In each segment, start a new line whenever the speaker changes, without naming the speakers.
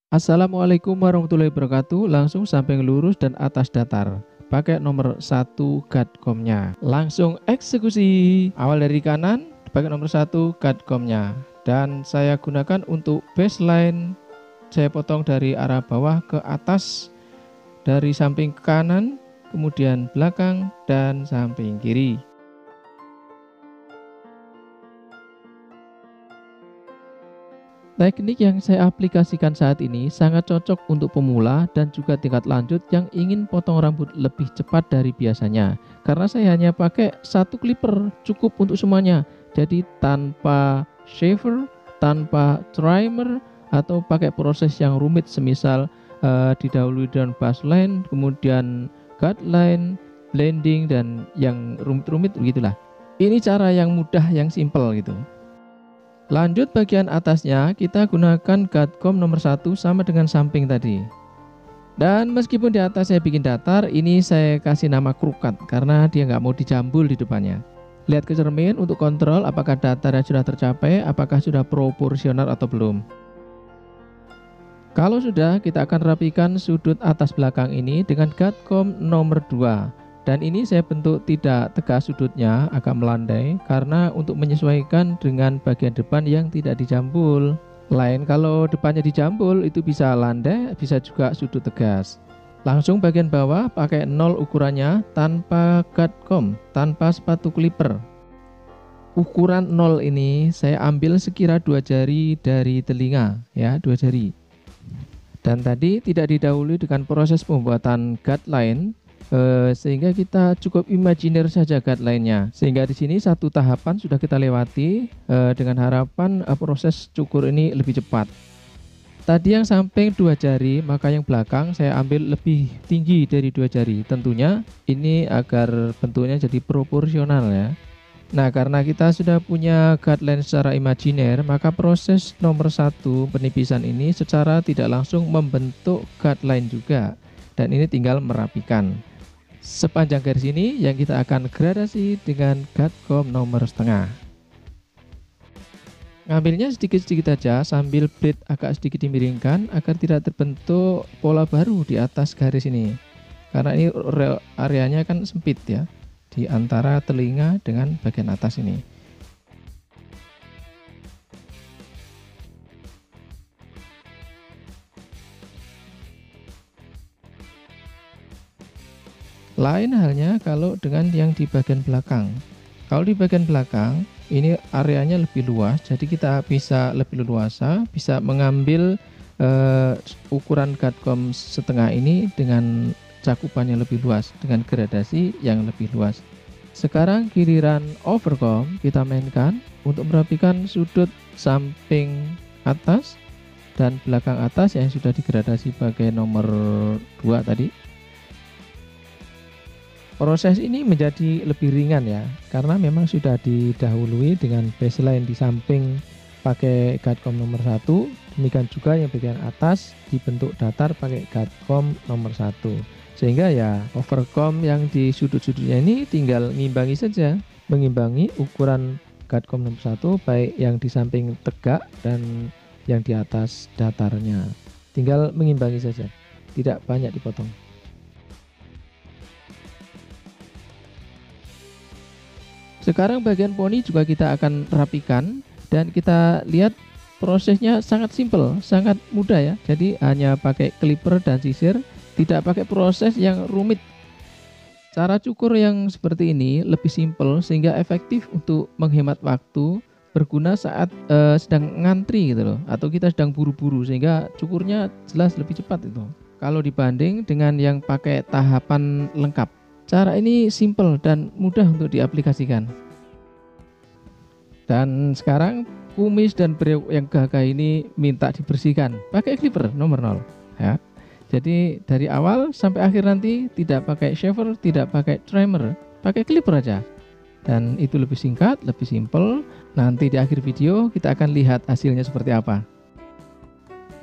Assalamualaikum warahmatullahi wabarakatuh. Langsung samping lurus dan atas datar. Pakai nomor 1 GADCOM-nya. Langsung eksekusi. Awal dari kanan, pakai nomor 1 GADCOM-nya. Dan saya gunakan untuk baseline. Saya potong dari arah bawah ke atas, dari samping kanan, kemudian belakang, dan samping kiri. Teknik yang saya aplikasikan saat ini sangat cocok untuk pemula dan juga tingkat lanjut yang ingin potong rambut lebih cepat dari biasanya. Karena saya hanya pakai satu clipper, cukup untuk semuanya. Jadi tanpa shaver, tanpa trimmer, atau pakai proses yang rumit semisal didahului dengan baseline, kemudian guideline, blending, dan yang rumit-rumit begitulah. Ini cara yang mudah, yang simple gitu. Lanjut bagian atasnya, kita gunakan GADCOM nomor 1 sama dengan samping tadi. Dan meskipun di atas saya bikin datar, ini saya kasih nama krukat karena dia nggak mau dijambul di depannya. Lihat ke cermin untuk kontrol apakah datarnya sudah tercapai, apakah sudah proporsional atau belum. Kalau sudah, kita akan rapikan sudut atas belakang ini dengan GADCOM nomor 2. Dan ini saya bentuk tidak tegas sudutnya, agak melandai karena untuk menyesuaikan dengan bagian depan yang tidak dijambul. Lain kalau depannya dijambul itu bisa landai, bisa juga sudut tegas. Langsung bagian bawah pakai 0 ukurannya tanpa GADCOM, tanpa sepatu clipper. Ukuran 0 ini saya ambil sekira 2 jari dari telinga, ya, 2 jari. Dan tadi tidak didahului dengan proses pembuatan guideline. Sehingga kita cukup imajiner saja guideline-nya. Sehingga di sini satu tahapan sudah kita lewati dengan harapan proses cukur ini lebih cepat. Tadi yang samping 2 jari, maka yang belakang saya ambil lebih tinggi dari 2 jari. Tentunya ini agar bentuknya jadi proporsional ya. Nah, karena kita sudah punya guideline secara imajiner, maka proses nomor 1 penipisan ini secara tidak langsung membentuk guideline juga. Dan ini tinggal merapikan. Sepanjang garis ini yang kita akan gradasi dengan GADCOM nomor setengah. Ngambilnya sedikit-sedikit aja sambil blade agak sedikit dimiringkan agar tidak terbentuk pola baru di atas garis ini. Karena ini areanya kan sempit ya, di antara telinga dengan bagian atas ini. Lain halnya kalau dengan yang di bagian belakang. Kalau di bagian belakang, ini areanya lebih luas, jadi kita bisa lebih leluasa, bisa mengambil ukuran GADCOM setengah ini dengan cakupannya lebih luas, dengan gradasi yang lebih luas. Sekarang giliran overcomb kita mainkan untuk merapikan sudut samping atas dan belakang atas yang sudah digradasi sebagai nomor 2 tadi. Proses ini menjadi lebih ringan ya, karena memang sudah didahului dengan baseline di samping pakai GADCOM nomor 1. Demikian juga yang bagian atas dibentuk datar pakai GADCOM nomor 1. Sehingga ya overcomb yang di sudut-sudutnya ini tinggal ngimbangi saja, mengimbangi ukuran GADCOM nomor 1 baik yang di samping tegak dan yang di atas datarnya. Tinggal mengimbangi saja, tidak banyak dipotong. Sekarang bagian poni juga kita akan rapikan dan kita lihat prosesnya sangat simple, sangat mudah ya. Jadi hanya pakai clipper dan sisir, tidak pakai proses yang rumit. Cara cukur yang seperti ini lebih simple sehingga efektif untuk menghemat waktu, berguna saat sedang ngantri gitu loh, atau kita sedang buru-buru sehingga cukurnya jelas lebih cepat itu. Kalau dibanding dengan yang pakai tahapan lengkap. Cara ini simple dan mudah untuk diaplikasikan. Dan sekarang kumis dan brewok yang gagah ini minta dibersihkan pakai clipper nomor 0 ya. Jadi dari awal sampai akhir nanti tidak pakai shaver, tidak pakai trimmer, pakai clipper aja. Dan itu lebih singkat, lebih simple. Nanti di akhir video kita akan lihat hasilnya seperti apa.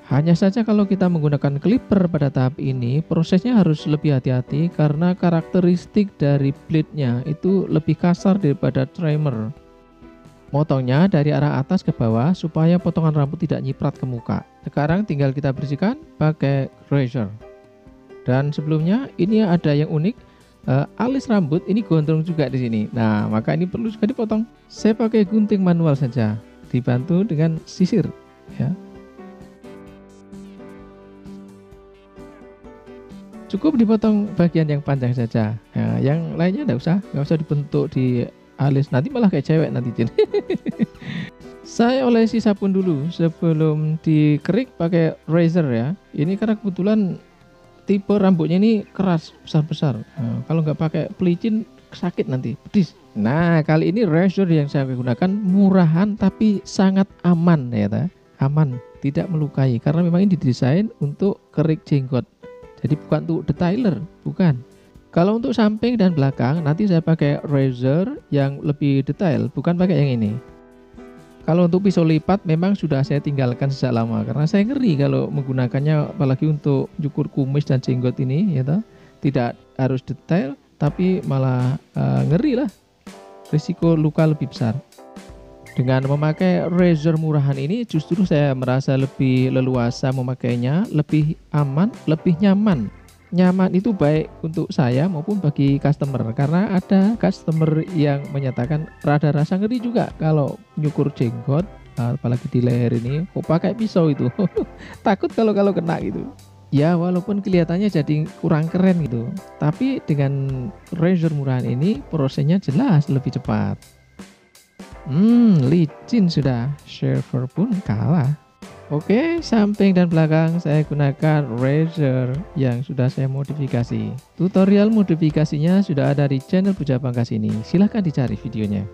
Hanya saja kalau kita menggunakan clipper pada tahap ini, prosesnya harus lebih hati-hati karena karakteristik dari blade-nya itu lebih kasar daripada trimmer. Motongnya dari arah atas ke bawah supaya potongan rambut tidak nyiprat ke muka. Sekarang tinggal kita bersihkan pakai razor. Dan sebelumnya ini ada yang unik, alis rambut ini gondrong juga di sini. Nah, maka ini perlu juga dipotong. Saya pakai gunting manual saja, dibantu dengan sisir, ya. Cukup dipotong bagian yang panjang saja. Nah, yang lainnya nggak usah dibentuk di alis, nanti malah kayak cewek nanti. Saya olesi sabun dulu sebelum dikerik pakai razor ya. Ini karena kebetulan tipe rambutnya ini keras, besar-besar. Nah, kalau nggak pakai pelicin sakit nanti, pedis. Nah, kali ini razor yang saya gunakan murahan tapi sangat aman ya, aman, tidak melukai karena memang ini didesain untuk kerik jenggot. Jadi bukan untuk detailer, bukan. Kalau untuk samping dan belakang nanti saya pakai razor yang lebih detail, bukan pakai yang ini. Kalau untuk pisau lipat memang sudah saya tinggalkan sejak lama karena saya ngeri kalau menggunakannya, apalagi untuk cukur kumis dan jenggot ini, ya toh. Tidak harus detail tapi malah ngeri lah, risiko luka lebih besar. Dengan memakai razor murahan ini justru saya merasa lebih leluasa memakainya, lebih aman, lebih nyaman. Nyaman itu baik untuk saya maupun bagi customer, karena ada customer yang menyatakan rada rasa ngeri juga kalau nyukur jenggot, apalagi di leher ini kok pakai pisau itu. Takut kalau kena gitu. Ya walaupun kelihatannya jadi kurang keren gitu, tapi dengan razor murahan ini prosesnya jelas lebih cepat. Licin sudah, shaver pun kalah. Oke, samping dan belakang saya gunakan razor yang sudah saya modifikasi. Tutorial modifikasinya sudah ada di channel Puja Pangkas ini, silahkan dicari videonya.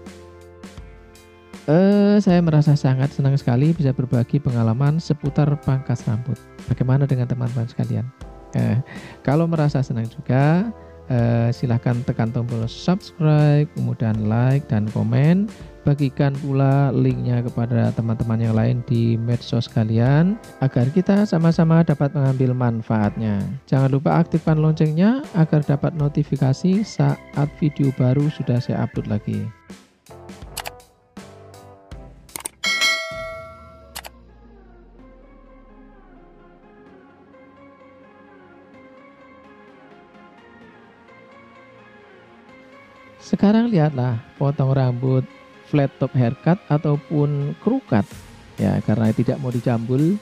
Saya merasa sangat senang sekali bisa berbagi pengalaman seputar pangkas rambut. Bagaimana dengan teman-teman sekalian? Kalau merasa senang juga, silahkan tekan tombol subscribe, kemudian like dan komen. Bagikan pula linknya kepada teman-teman yang lain di medsos kalian agar kita sama-sama dapat mengambil manfaatnya. Jangan lupa aktifkan loncengnya agar dapat notifikasi saat video baru sudah saya upload lagi. Sekarang lihatlah potong rambut flat top haircut ataupun crew cut ya, karena tidak mau dicambul,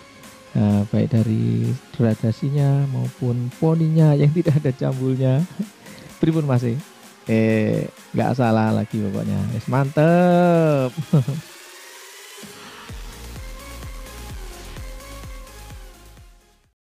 baik dari gradasinya maupun poninya yang tidak ada cambulnya. Pripun masih nggak salah lagi pokoknya, mantep.